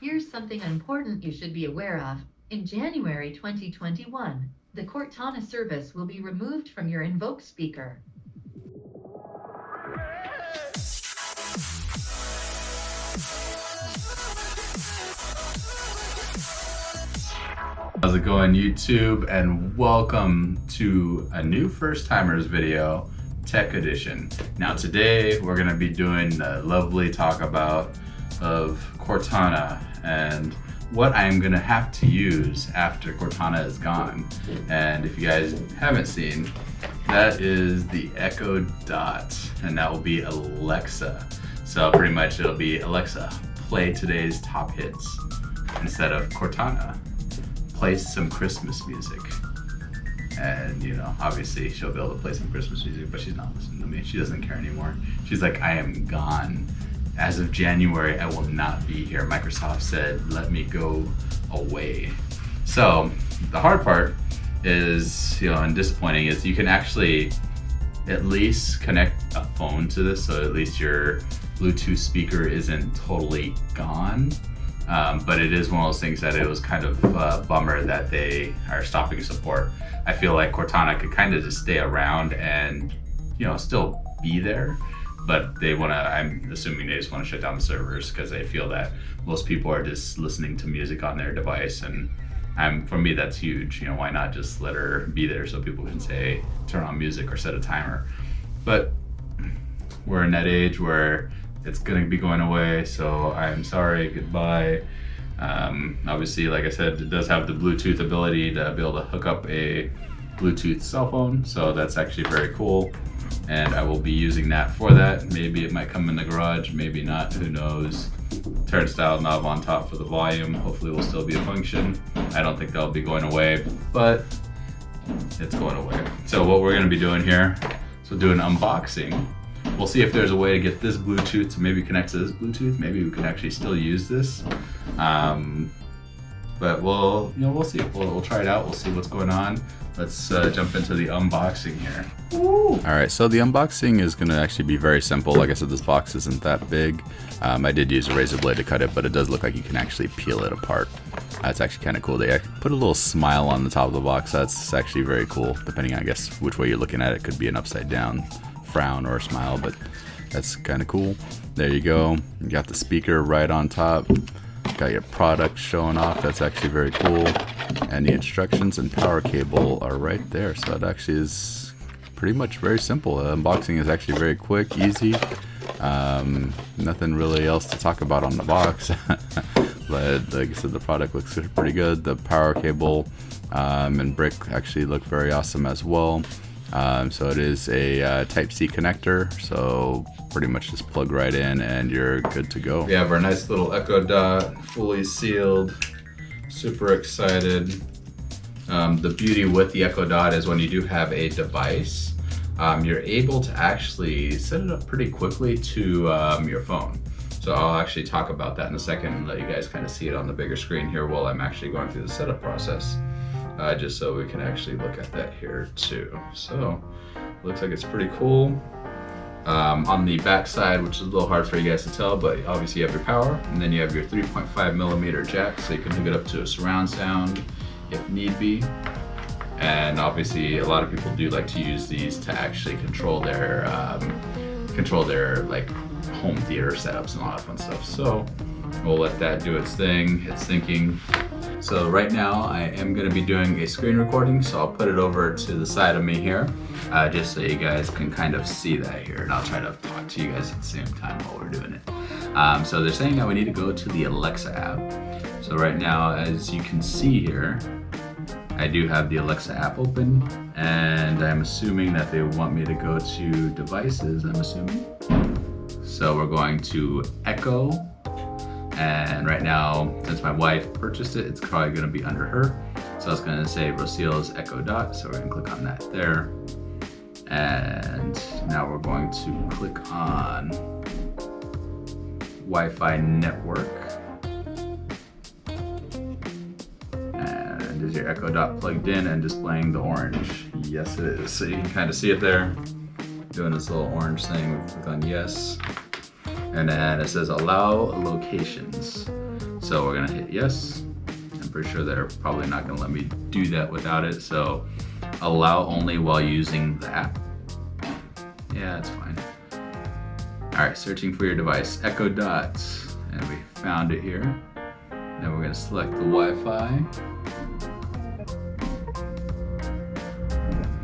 Here's something important you should be aware of. In January 2021, the Cortana service will be removed from your Invoke speaker. How's it going, YouTube? And welcome to a new first timers video, Tech Edition. Now today we're gonna be doing a lovely talk about of Cortana and what I'm gonna have to use after Cortana is gone. And if you guys haven't seen, that is the Echo Dot, and that will be Alexa. So pretty much it'll be Alexa, play today's top hits, instead of Cortana, play some Christmas music. And you know, obviously she'll be able to play some Christmas music, but she's not listening to me. She doesn't care anymore. She's like, I am gone. As of January, I will not be here. Microsoft said, let me go away. So the hard part is, you know, and disappointing is you can actually at least connect a phone to this, so at least your Bluetooth speaker isn't totally gone. But it is one of those things that it was kind of a bummer that they are stopping support. I feel like Cortana could kind of just stay around and, you know, still be there, but they want to, I'm assuming they just want to shut down the servers because they feel that most people are just listening to music on their device. And for me, that's huge. You know, why not just let her be there so people can say, turn on music or set a timer. But we're in that age where it's gonna be going away, so I'm sorry, goodbye. Obviously, like I said, it does have the Bluetooth ability to be able to hook up a Bluetooth cell phone, so that's actually very cool. And I will be using that for that. Maybe it might come in the garage, maybe not, who knows. Turnstile knob on top for the volume, hopefully will still be a function. I don't think that'll be going away, but it's going away. So what we're gonna be doing here, so do an unboxing. We'll see if there's a way to get this Bluetooth to maybe connect to this Bluetooth. Maybe we can actually still use this. But we'll see. We'll try it out. We'll see what's going on. Let's jump into the unboxing here. Woo! All right, so the unboxing is gonna actually be very simple. Like I said, this box isn't that big. I did use a razor blade to cut it, but it does look like you can actually peel it apart. That's actually kind of cool. They put a little smile on the top of the box. That's actually very cool. Depending, I guess, which way you're looking at it, could be an upside down frown or a smile, but that's kind of cool. There you go. You got the speaker right on top. Got your product showing off. That's actually very cool. And the instructions and power cable are right there. So it actually is pretty much very simple. The unboxing is actually very quick, easy. Nothing really else to talk about on the box. But like I said, the product looks pretty good. The power cable and brick actually look very awesome as well. So it is a Type-C connector, so pretty much just plug right in and you're good to go. We have our nice little Echo Dot, fully sealed, super excited. The beauty with the Echo Dot is when you do have a device, you're able to actually set it up pretty quickly to your phone. So I'll actually talk about that in a second and let you guys kind of see it on the bigger screen here while I'm actually going through the setup process. Just so we can actually look at that here too. So looks like it's pretty cool. On the back side, which is a little hard for you guys to tell, but obviously you have your power, and then you have your 3.5mm jack, so you can hook it up to a surround sound if need be. And obviously a lot of people do like to use these to actually control their like home theater setups and all that fun stuff. So we'll let that do its thing. It's thinking. So right now I am going to be doing a screen recording, so I'll put it over to the side of me here, just so you guys can kind of see that here, and I'll try to talk to you guys at the same time while we're doing it. So they're saying that we need to go to the Alexa app. So right now, as you can see here, I do have the Alexa app open, and I'm assuming that they want me to go to devices, I'm assuming. So we're going to Echo. And right now, since my wife purchased it, it's probably gonna be under her. So I was gonna say Rosiel's Echo Dot, so we're gonna click on that there. And now we're going to click on Wi-Fi network. And is your Echo Dot plugged in and displaying the orange? Yes, it is. So you can kind of see it there, doing this little orange thing. We click on yes. And then it says allow locations. So we're gonna hit yes. I'm pretty sure they're probably not gonna let me do that without it. So allow only while using the app. Yeah, that's fine. All right, searching for your device, Echo Dots, and we found it here. Then we're gonna select the Wi-Fi.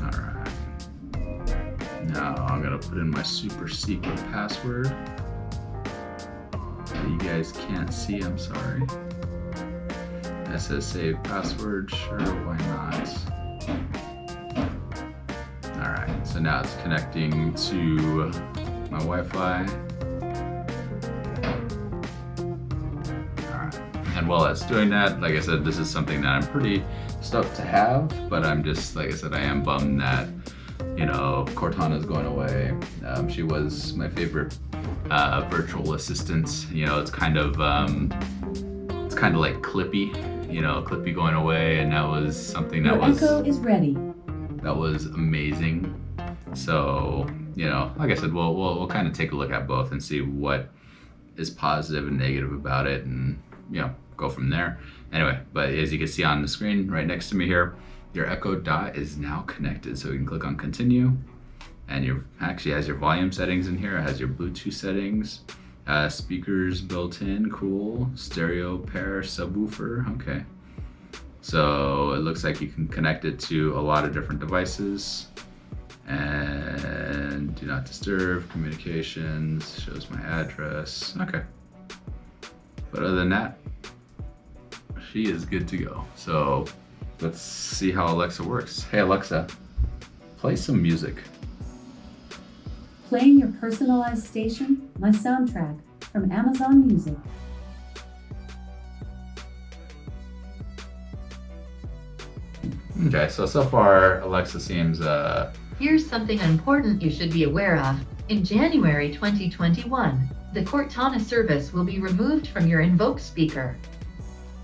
All right. Now I'm gonna put in my super secret password that you guys can't see, I'm sorry. That says save password, sure, why not? All right, so now it's connecting to my Wi-Fi. All right, and while it's doing that, like I said, this is something that I'm pretty stoked to have, but I'm just, like I said, I am bummed that, you know, Cortana's going away. She was my favorite virtual assistant. You know, it's kind of like Clippy, you know, Clippy going away, and that was something that Your Echo is ready. That was amazing. So, you know, like I said, we'll kind of take a look at both and see what is positive and negative about it, and you know, go from there. Anyway, but as you can see on the screen right next to me here, your Echo Dot is now connected. So you can click on continue, and you actually has your volume settings in here. It has your Bluetooth settings, speakers built in, cool, stereo pair subwoofer, okay. So it looks like you can connect it to a lot of different devices, and do not disturb, communications, shows my address, okay. But other than that, she is good to go. So let's see how Alexa works. Hey Alexa, play some music. Playing your personalized station, my soundtrack from Amazon Music. Okay, so far Alexa seems Here's something important you should be aware of. In January 2021, the Cortana service will be removed from your Invoke speaker.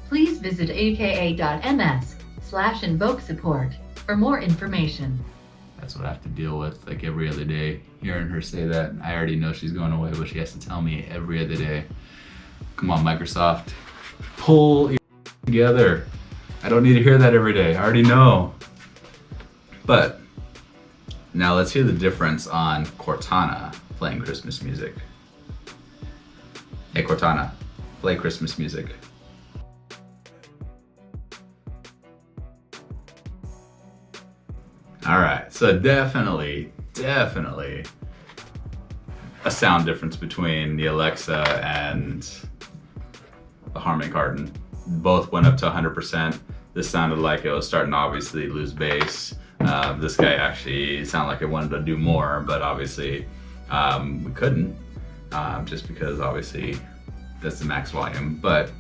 Please visit aka.ms/Invoke support for more information. That's what I have to deal with like every other day. Hearing her say that, I already know she's going away, but she has to tell me every other day. Come on, Microsoft, pull it together. I don't need to hear that every day. I already know. But now let's hear the difference on Cortana playing Christmas music. Hey Cortana, play Christmas music. All right, so definitely a sound difference between the Alexa and the Harman Kardon. Both went up to 100%. This sounded like it was starting to obviously lose bass. This guy actually sounded like it wanted to do more, but obviously we couldn't, just because obviously that's the max volume. But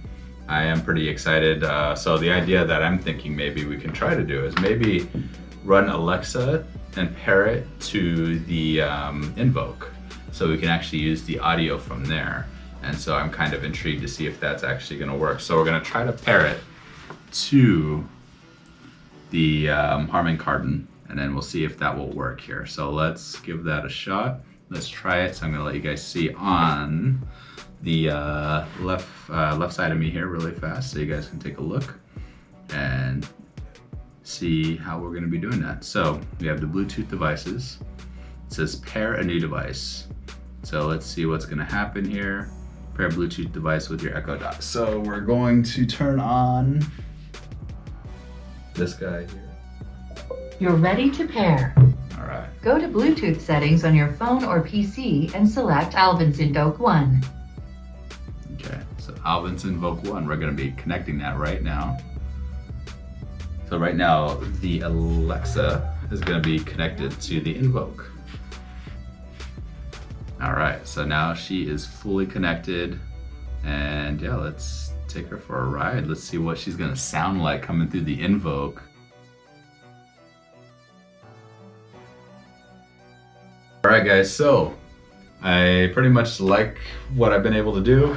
I am pretty excited. So the idea that I'm thinking maybe we can try to do is maybe run Alexa and pair it to the Invoke, so we can actually use the audio from there. And so I'm kind of intrigued to see if that's actually gonna work. So we're gonna try to pair it to the Harman Kardon, and then we'll see if that will work here. So let's give that a shot. Let's try it. So I'm gonna let you guys see on the left side of me here really fast, so you guys can take a look and see how we're gonna be doing that. So we have the Bluetooth devices. It says pair a new device. So let's see what's gonna happen here. Pair Bluetooth device with your Echo Dot. So we're going to turn on this guy here. You're ready to pair. All right. Go to Bluetooth settings on your phone or PC and select Alvin's Invoke 1. Okay, so Alvin's Invoke 1, we're gonna be connecting that right now. So right now, the Alexa is gonna be connected to the Invoke. All right, so now she is fully connected, and yeah, let's take her for a ride. Let's see what she's gonna sound like coming through the Invoke. All right guys, so I pretty much like what I've been able to do.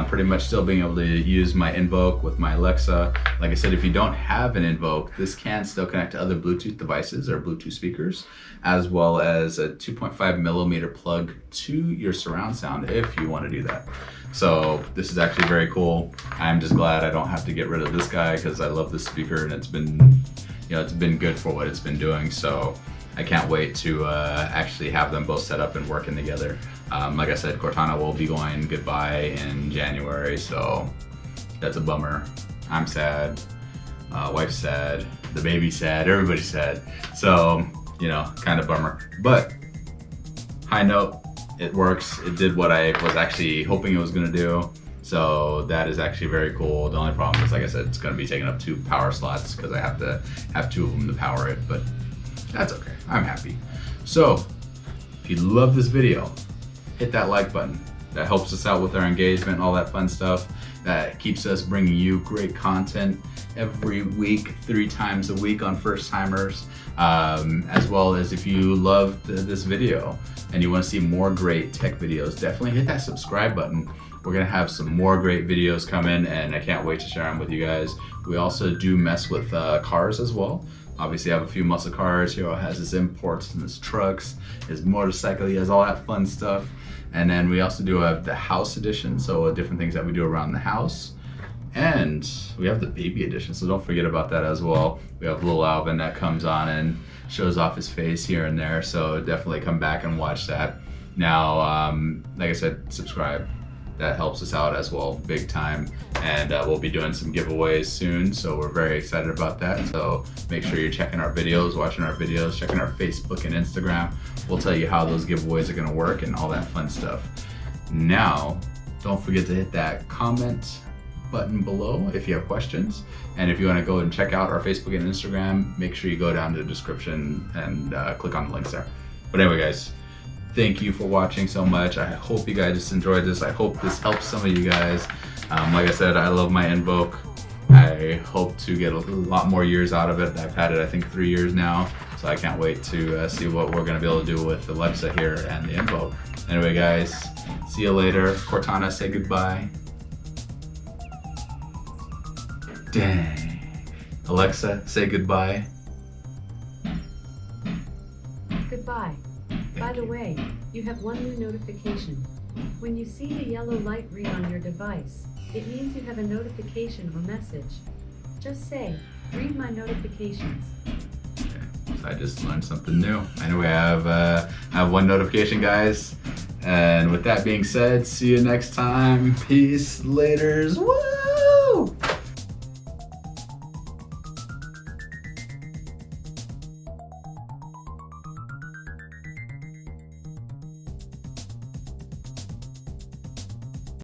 Pretty much still being able to use my Invoke with my Alexa. Like I said, if you don't have an Invoke, this can still connect to other Bluetooth devices or Bluetooth speakers, as well as a 2.5 millimeter plug to your surround sound if you want to do that. So this is actually very cool. I'm just glad I don't have to get rid of this guy because I love this speaker and it's been, it's been good for what it's been doing. So I can't wait to actually have them both set up and working together. Like I said, Cortana will be going goodbye in January, so that's a bummer. I'm sad, wife's sad, the baby's sad, everybody's sad. So, kind of bummer. But high note, it works. It did what I was actually hoping it was gonna do. So that is actually very cool. The only problem is, like I said, it's gonna be taking up 2 power slots because I have to have 2 of them to power it, but that's okay, I'm happy. So, if you love this video, hit that like button. That helps us out with our engagement and all that fun stuff. That keeps us bringing you great content every week, 3 times a week on First Timers. As well as if you loved this video and you want to see more great tech videos, definitely hit that subscribe button. We're gonna have some more great videos coming and I can't wait to share them with you guys. We also do mess with cars as well. Obviously I have a few muscle cars. Hero has his imports and his trucks, his motorcycle, he has all that fun stuff. And then we also do have the house edition, so different things that we do around the house. And we have the baby edition, so don't forget about that as well. We have little Alvin that comes on and shows off his face here and there, so definitely come back and watch that. Now, like I said, subscribe. That helps us out as well, big time. And we'll be doing some giveaways soon, so we're very excited about that. So make sure you're checking our videos, watching our videos, checking our Facebook and Instagram. We'll tell you how those giveaways are gonna work and all that fun stuff. Now, don't forget to hit that comment button below if you have questions. And if you wanna go and check out our Facebook and Instagram, make sure you go down to the description and click on the links there. But anyway, guys, thank you for watching so much. I hope you guys just enjoyed this. I hope this helps some of you guys. Like I said, I love my Invoke. I hope to get a lot more years out of it. I've had it, I think, 3 years now. So I can't wait to see what we're gonna be able to do with Alexa here and the Invoke. Anyway, guys, see you later. Cortana, say goodbye. Dang. Alexa, say goodbye. Goodbye. By the way, you have one new notification. When you see the yellow light ring on your device, it means you have a notification or message. Just say, read my notifications. Okay, so I just learned something new. Anyway, I have one notification, guys. And with that being said, see you next time. Peace, laters, woo!